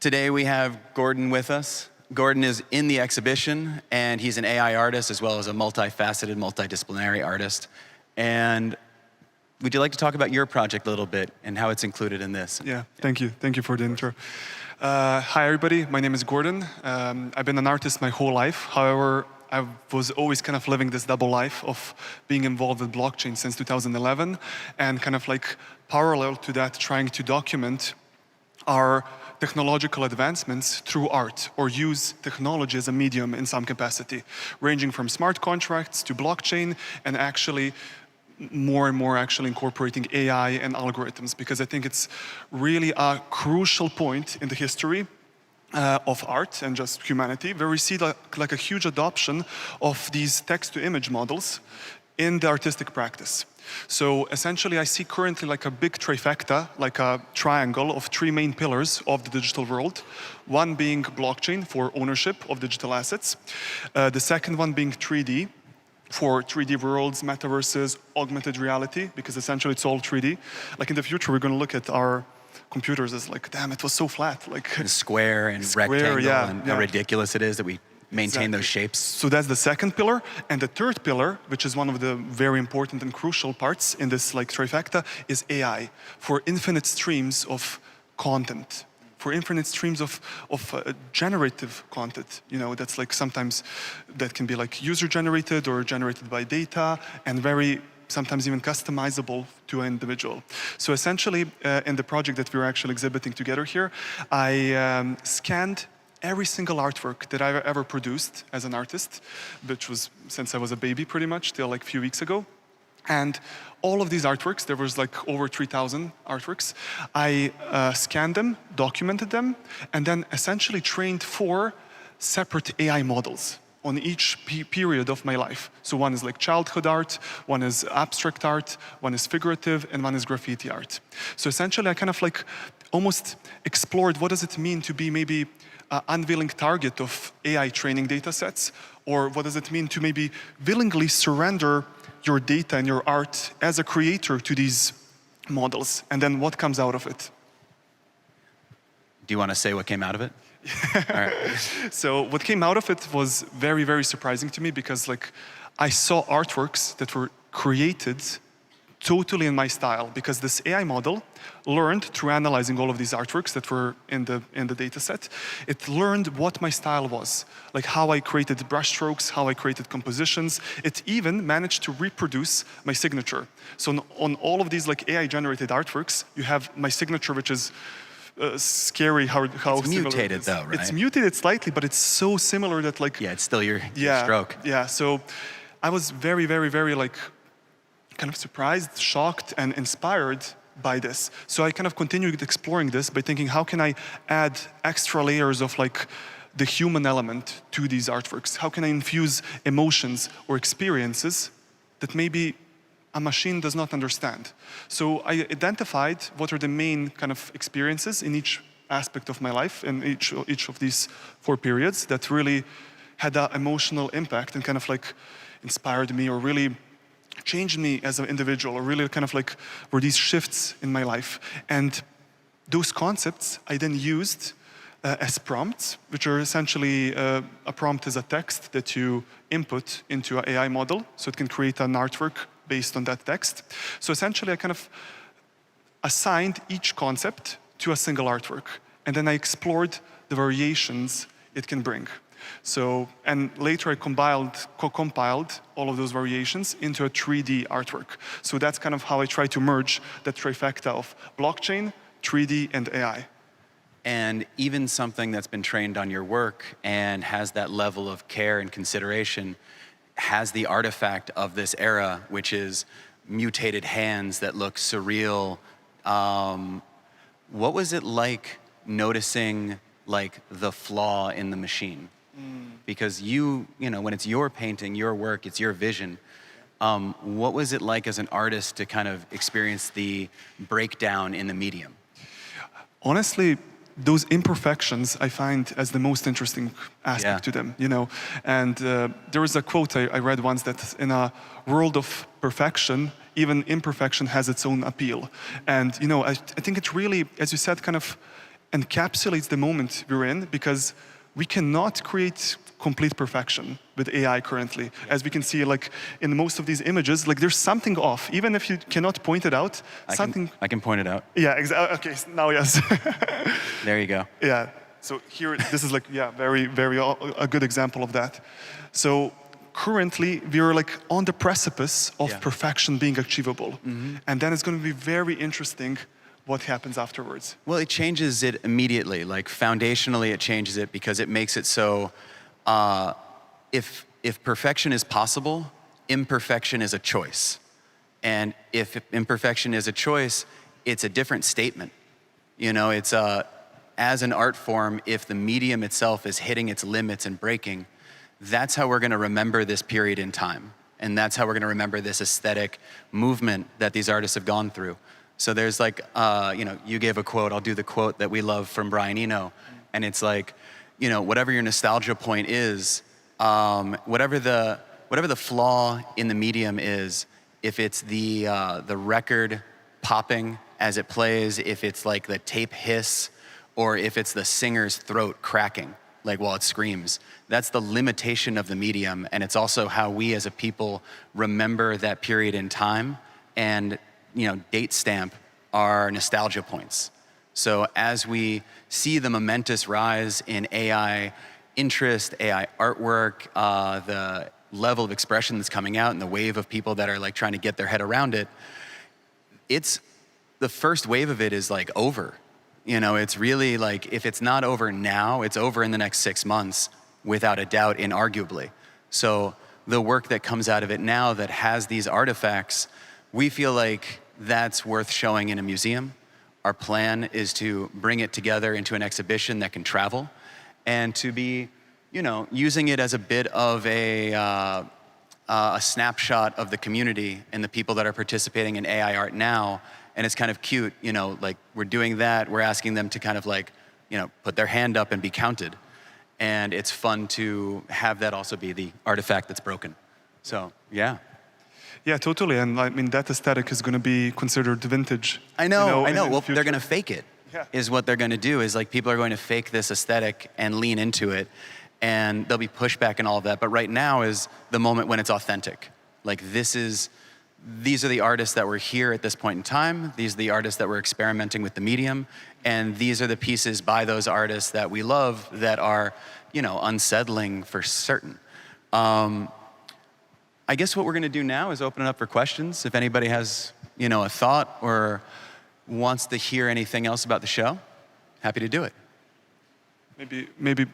Today we have Gordon with us. Gordon is in the exhibition, and he's an AI artist as well as a multifaceted, multidisciplinary artist. And would you like to talk about your project a little bit and how it's included in this? Yeah, thank you. Thank you for the intro. Hi, everybody. My name is Gordon. I've been an artist my whole life. However, I was always kind of living this double life of being involved with blockchain since 2011 and kind of like parallel to that, trying to document our technological advancements through art or use technology as a medium in some capacity, ranging from smart contracts to blockchain and actually more and more actually incorporating AI and algorithms, because I think it's really a crucial point in the history of art and just humanity, where we see like a huge adoption of these text-to-image models in the artistic practice. So essentially I see currently like a big trifecta, like a triangle of three main pillars of the digital world. One being blockchain for ownership of digital assets. The second one being 3D, for 3D worlds, metaverses, augmented reality, because essentially it's all 3D. Like in the future, we're going to look at our computers as like, damn, it was so flat. Like and square and rectangle and how ridiculous it is that we maintain those shapes. So that's the second pillar. And the third pillar, which is one of the very important and crucial parts in this like trifecta, is AI, for infinite streams of content. For infinite streams of generative content, you know, that's like sometimes that can be like user-generated or generated by data and very sometimes even customizable to an individual. So essentially, in the project that we're actually exhibiting together here, I scanned every single artwork that I've ever produced as an artist, which was since I was a baby pretty much, till like a few weeks ago. And all of these artworks, there was like over 3,000 artworks, I scanned them, documented them, and then essentially trained 4 separate AI models on each period of my life. So one is like childhood art, one is abstract art, one is figurative, and one is graffiti art. So essentially I kind of like almost explored what does it mean to be maybe an unwilling target of AI training data sets, or what does it mean to maybe willingly surrender your data and your art as a creator to these models, and then what comes out of it. Do you want to say what came out of it? All right. So what came out of it was very, very surprising to me, because like I saw artworks that were created totally in my style, because this AI model learned through analyzing all of these artworks that were in the data set. It learned what my style was, like how I created brushstrokes, how I created compositions. It even managed to reproduce my signature. So on all of these like AI generated artworks, you have my signature, which is scary how it's mutated though, right? It's mutated slightly, but it's so similar that like it's still your stroke. Yeah. So I was very, very, very like kind of surprised, shocked, and inspired by this. So I kind of continued exploring this by thinking, how can I add extra layers of like the human element to these artworks? How can I infuse emotions or experiences that maybe a machine does not understand? So I identified what are the main kind of experiences in each aspect of my life, in each of these 4 periods, that really had an emotional impact and kind of like inspired me or really changed me as an individual, or really kind of like were these shifts in my life. And those concepts I then used as prompts, which are essentially a prompt is a text that you input into an AI model, so it can create an artwork based on that text. So essentially I kind of assigned each concept to a single artwork, and then I explored the variations it can bring. So, and later I compiled all of those variations into a 3D artwork. So that's kind of how I try to merge that trifecta of blockchain, 3D, and AI. And even something that's been trained on your work and has that level of care and consideration has the artifact of this era, which is mutated hands that look surreal. What was it like noticing like the flaw in the machine? Because you know, when it's your painting, your work, it's your vision. What was it like as an artist to kind of experience the breakdown in the medium? Honestly, those imperfections I find as the most interesting aspect to them, you know. And there was a quote I read once that in a world of perfection, even imperfection has its own appeal. And you know, I think it's really, as you said, kind of encapsulates the moment we're in, because we cannot create complete perfection with AI currently. As we can see, like in most of these images, like there's something off, even if you cannot point it out. I can point it out. Yeah, exactly. Okay, now yes. There you go. Yeah. So here, this is like, yeah, very a good example of that. So currently, we are like on the precipice of perfection being achievable, and then it's going to be very interesting what happens afterwards. Well, it changes it immediately. Like foundationally, it changes it because it makes it so if perfection is possible, imperfection is a choice. And if imperfection is a choice, it's a different statement. You know, it's as an art form, if the medium itself is hitting its limits and breaking, that's how we're gonna remember this period in time. And that's how we're gonna remember this aesthetic movement that these artists have gone through. So there's like, you know, you gave a quote, I'll do the quote that we love from Brian Eno. And it's like, you know, whatever your nostalgia point is, whatever the flaw in the medium is, if it's the record popping as it plays, if it's like the tape hiss, or if it's the singer's throat cracking, like while it screams, that's the limitation of the medium. And it's also how we as a people remember that period in time and, you know, date stamp our nostalgia points. So as we see the momentous rise in AI interest, AI artwork, the level of expression that's coming out and the wave of people that are like trying to get their head around it, it's the first wave of it is like over. You know, it's really like, if it's not over now, it's over in the next 6 months, without a doubt, inarguably. So the work that comes out of it now that has these artifacts, we feel like that's worth showing in a museum. Our plan is to bring it together into an exhibition that can travel, and to be, you know, using it as a bit of a snapshot of the community and the people that are participating in AI art now. And it's kind of cute, you know, like we're doing that, we're asking them to kind of like, you know, put their hand up and be counted. And it's fun to have that also be the artifact that's broken. So, yeah. Yeah, totally. And I mean, that aesthetic is going to be considered vintage. I know. Well, the they're going to fake it, is what they're going to do, is like people are going to fake this aesthetic and lean into it. And there'll be pushback and all of that. But right now is the moment when it's authentic. Like these are the artists that were here at this point in time. These are the artists that were experimenting with the medium. And these are the pieces by those artists that we love that are, you know, unsettling for certain. I guess what we're gonna do now is open it up for questions. If anybody has, you know, a thought or wants to hear anything else about the show, happy to do it. Maybe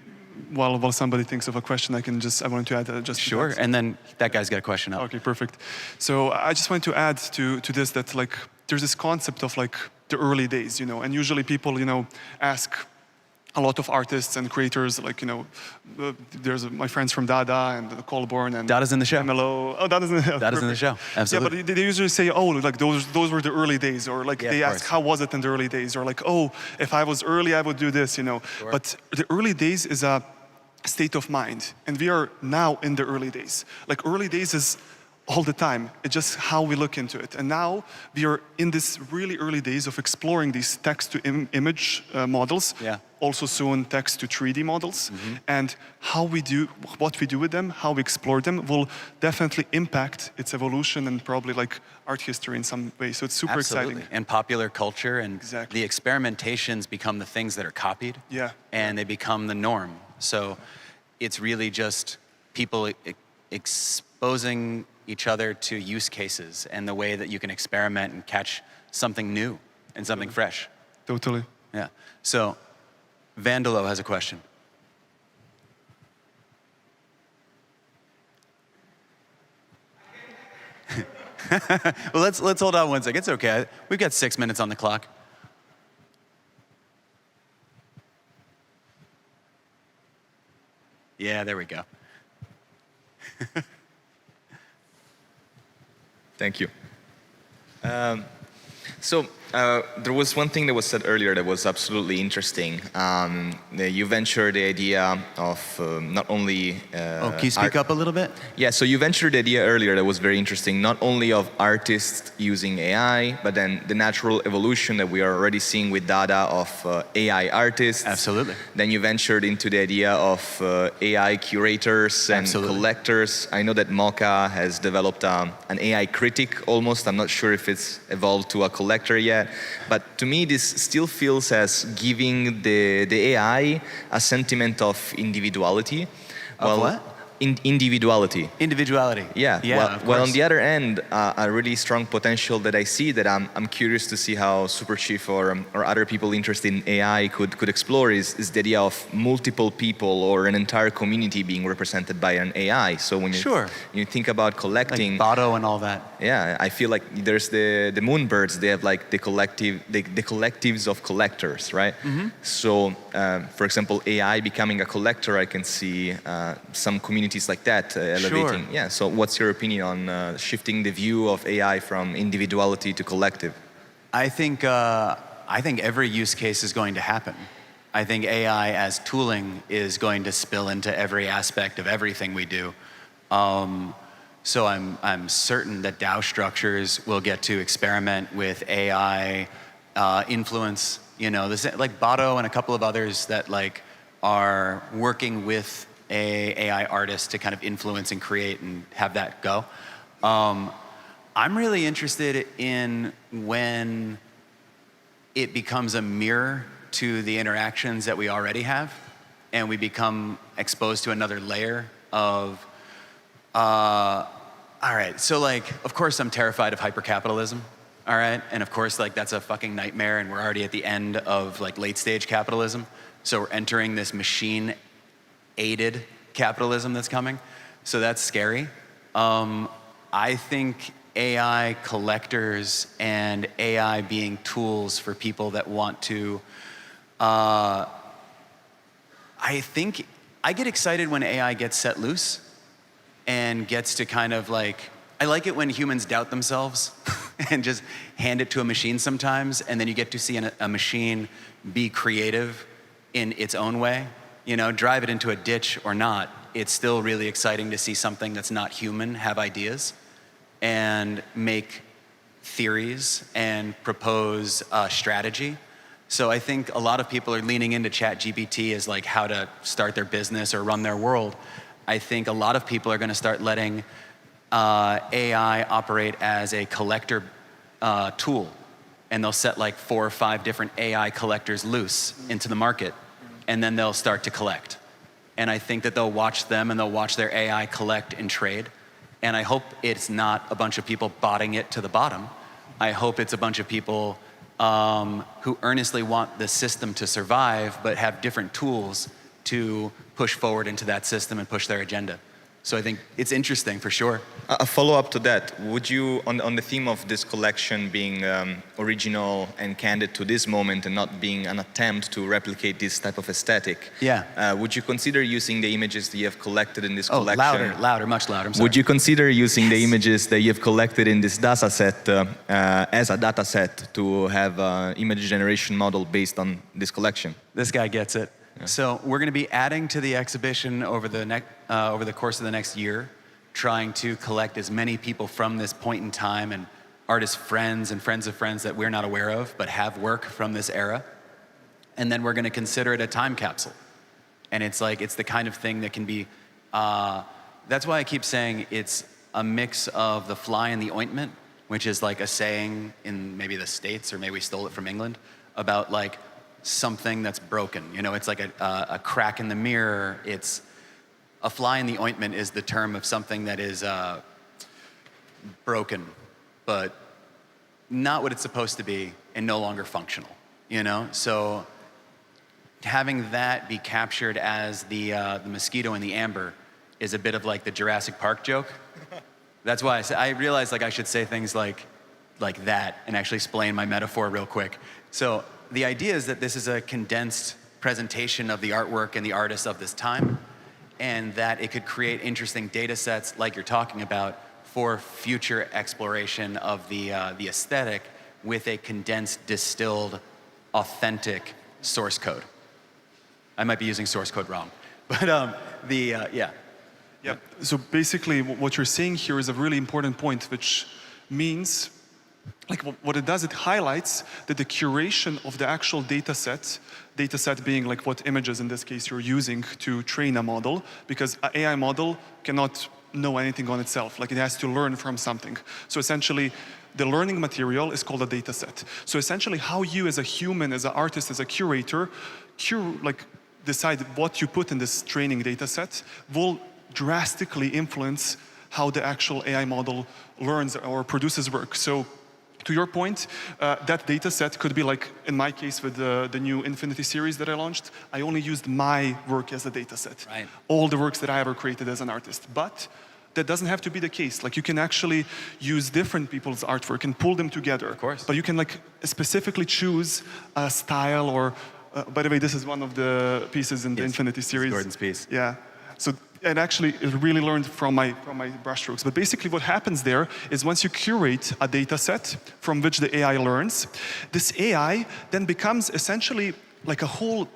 while somebody thinks of a question, I wanted to add just sure, to that. And then that guy's got a question up. Okay, perfect. So I just wanted to add to this that like there's this concept of like the early days, you know, and usually people, you know, ask a lot of artists and creators, like, you know, there's my friends from Dada and Colborn and Dada's in the show. MLO. Oh, Dada's in the show. Dada's in the show. Absolutely. Yeah, but they usually say, oh, like those were the early days, or like they ask, how was it in the early days, or like, oh, if I was early, I would do this, you know. Sure. But the early days is a state of mind, and we are now in the early days. Like early days is all the time. It's just how we look into it. And now we are in this really early days of exploring these text-to-image models. Yeah. Also soon text-to-3D models. And what we do with them, how we explore them, will definitely impact its evolution and probably like art history in some way. So it's super exciting. And popular culture, and Exactly. the experimentations become the things that are copied. Yeah. And they become the norm. So it's really just people exposing each other to use cases and the way that you can experiment and catch something new and something fresh. Totally. Yeah. So Vandalo has a question. Well, let's hold on one second. It's okay. We've got 6 minutes on the clock. Yeah, there we go. Thank you. So there was one thing that was said earlier that was absolutely interesting. You ventured the idea of not only Can you speak up a little bit? Yeah, so you ventured the idea earlier that was very interesting, not only of artists using AI, but then the natural evolution that we are already seeing with data of AI artists. Absolutely. Then you ventured into the idea of AI curators and Absolutely. collectors. I know that Mocha has developed an AI critic almost. I'm not sure if it's evolved to a collector yet, but to me this still feels as giving the AI a sentiment of individuality. Of what? Individuality. Individuality. Yeah. Of Well, on course. the other end, a really strong potential that I see that I'm curious to see how Superchief or other people interested in AI could explore is the idea of multiple people or an entire community being represented by an AI. So when you think about collecting, Like Botto and all that. yeah, I feel like there's the Moonbirds. They have like the collectives of collectors, right? Mm-hmm. So, for example, AI becoming a collector, I can see some communities like that elevating. Sure. Yeah. So, what's your opinion on shifting the view of AI from individuality to collective? I think every use case is going to happen. I think AI as tooling is going to spill into every aspect of everything we do. So I'm certain that DAO structures will get to experiment with AI influence. You know, like Botto and a couple of others that like are working with a AI artist to kind of influence and create and have that go. I'm really interested in when it becomes a mirror to the interactions that we already have, and we become exposed to another layer of all right, so like, of course I'm terrified of hypercapitalism, all right? And of course, like, that's a fucking nightmare, and we're already at the end of like late stage capitalism. So we're entering this machine-aided capitalism that's coming. So that's scary. I think AI collectors and AI being tools for people that want to, I think, I get excited when AI gets set loose and gets to kind of like, I like it when humans doubt themselves and just hand it to a machine sometimes, and then you get to see a machine be creative in its own way. You know, drive it into a ditch or not, it's still really exciting to see something that's not human have ideas and make theories and propose a strategy. So I think a lot of people are leaning into ChatGPT as like how to start their business or run their world. I think a lot of people are going to start letting AI operate as a collector tool, and they'll set like 4 or 5 different AI collectors loose into the market, and then they'll start to collect. And I think that they'll watch them and they'll watch their AI collect and trade. And I hope it's not a bunch of people botting it to the bottom. I hope it's a bunch of people who earnestly want the system to survive, but have different tools to push forward into that system and push their agenda. So I think it's interesting for sure. A follow-up to that, would you, on the theme of this collection being original and candid to this moment and not being an attempt to replicate this type of aesthetic, would you consider using the images that you have collected in this collection? Louder, much louder, I'm sorry. Would you consider using the images that you have collected in this data set as a data set to have an image generation model based on this collection? This guy gets it. Yeah. So we're going to be adding to the exhibition over the course of the next year, trying to collect as many people from this point in time and artist friends and friends of friends that we're not aware of, but have work from this era. And then we're going to consider it a time capsule. And it's like, it's the kind of thing that can be, that's why I keep saying it's a mix of the fly in the ointment, which is like a saying in maybe the States, or maybe we stole it from England, about like, something that's broken. You know, it's like a crack in the mirror. It's a fly in the ointment is the term of something that is broken, but not what it's supposed to be and no longer functional, you know? So having that be captured as the mosquito and the amber is a bit of like the Jurassic Park joke. That's why I realized like I should say things like that and actually explain my metaphor real quick. So the idea is that this is a condensed presentation of the artwork and the artists of this time, and that it could create interesting data sets like you're talking about for future exploration of the aesthetic with a condensed, distilled, authentic source code. I might be using source code wrong, but yeah. Yeah. So basically, what you're saying here is a really important point, which means, like what it does, it highlights that the curation of the actual data set being like what images in this case you're using to train a model, because an AI model cannot know anything on itself, like it has to learn from something. So essentially, the learning material is called a data set. So essentially, how you as a human, as an artist, as a curator, decide what you put in this training data set will drastically influence how the actual AI model learns or produces work. So to your point, that data set could be like, in my case with the new Infinity series that I launched, I only used my work as a data set. Right. All the works that I ever created as an artist. But that doesn't have to be the case. Like you can actually use different people's artwork and pull them together. Of course. But you can like specifically choose a style or, by the way, this is one of the pieces in the Infinity series. Gordon's piece. Yeah. So and actually, it really learned from my brushstrokes. But basically what happens there is once you curate a data set from which the AI learns, this AI then becomes essentially like a whole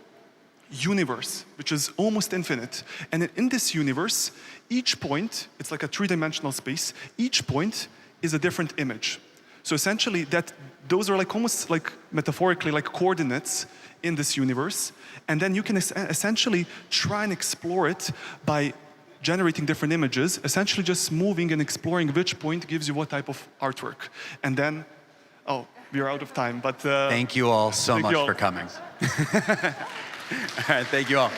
universe, which is almost infinite. And in this universe, each point, it's like a three-dimensional space, each point is a different image. So essentially those are like almost like metaphorically like coordinates in this universe, and then you can essentially try and explore it by generating different images, essentially just moving and exploring which point gives you what type of artwork. And then, oh, we are out of time, but... thank you all so much for coming. All right, thank you all.